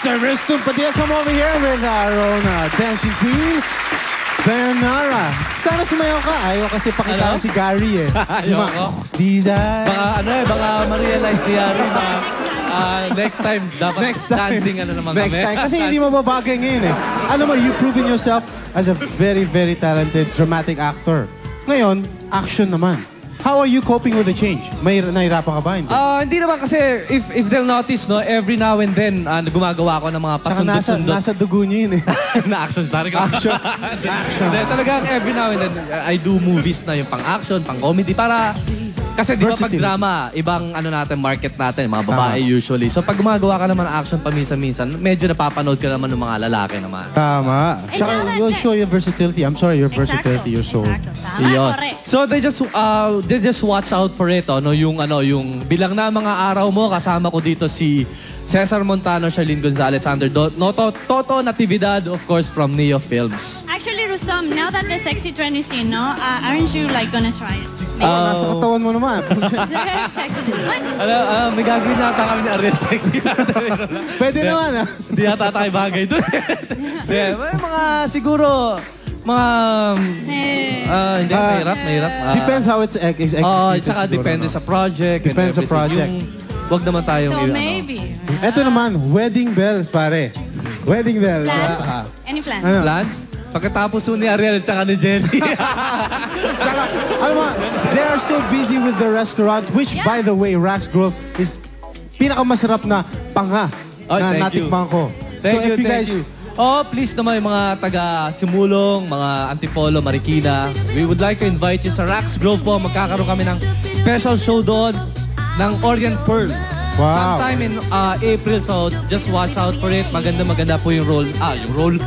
Mr. Riston Padilla, come over here with our own dancing queen, Dayanara. Sana sumayaw ka. Ayaw kasi pakita Ano? si Gary eh. Ayoko. Diza. Baka ma-realize ni Yari na next time dapat dancing naman Next kami. time. Kasi hindi mo babagay ngayon eh. Ano mo, you've proven yourself as a very, very talented dramatic actor. Ngayon, action naman. How are you coping with the change? May nahirapan ka ba? Hindi. Hindi naman kasi if they'll notice, no, every now and then gumagawa ako ng mga Saka pasundot-sundot. nasa dugo niyo yun eh. na action, sorry ka. Action. Hindi, talagang every now and then, I do movies na yung pang-action, pang-comedy, para... Kasi di ba pag Versatile. drama, ibang natin, market natin, mga babae usually. So pag gumagawa ka naman ng action paminsan-minsan, medyo napapanood ka naman ng mga lalaki naman. Tama. Eh, Saka tama, you'll Jack. show your versatility. I'm sorry, your versatility, your soul. Tama, Iyon. correct. So they just watch out for it, yung bilang na mga araw mo, kasama ko dito si Cesar Montano, Charlene Gonzalez, Sander Toto Natividad, of course, from Neo Films. Actually, Rustom, now that the sexy trend is in, no, aren't you like gonna try it? Nasa katawan mo naman. May gagawin nata kami ni Ariel Sexy. Pwede naman ah. Hindi yata tayo bagay doon. May mga siguro, mga... hindi, mahirap. Depends how it's executed. Tsaka siguro, depende no? sa project. and Depends sa everything. project. Wag naman tayong... So maybe. Ito naman, wedding bells, pare. Wedding bells. Plans? Any plans? Ano? Plans? Pagkatapos ni Ariel at saka ni Jenny. Saka, alam mo, they are so busy with the restaurant, which, by the way, Rax Grove is pinakamasarap na panga Oh, na thank you. natikman ko. Thank so you, if you guys, thank you. Oh, please naman yung mga taga-Simulong, mga Antipolo, Marikina. We would like to invite you sa Rax Grove po. Magkakaroon kami ng special show doon ng Orient Pearl. Wow. Sometime in April, so just watch out for it. Maganda po yung role. Yung role.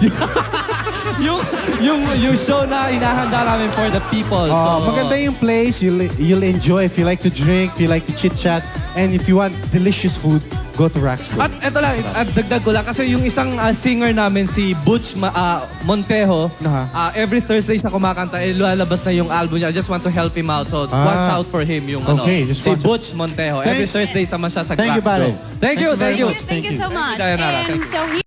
yung show na inahanda namin for the people. So, maganda yung place. You'll enjoy if you like to drink, if you like to chit-chat, and if you want delicious food, go to Rax Grove. At eto lang, at dagdag ko lang, kasi yung isang singer namin, si Butch Montejo, every Thursday siya kumakanta, lalabas na yung album niya. I just want to help him out. So, watch out for him, yung Okay, just si watch out. Butch Montejo. Every Thanks. Thursday sama siya sa Thank you, Rax pare. Grove. Thank you. very much. Thank you so much. Dayanara, thank And you. so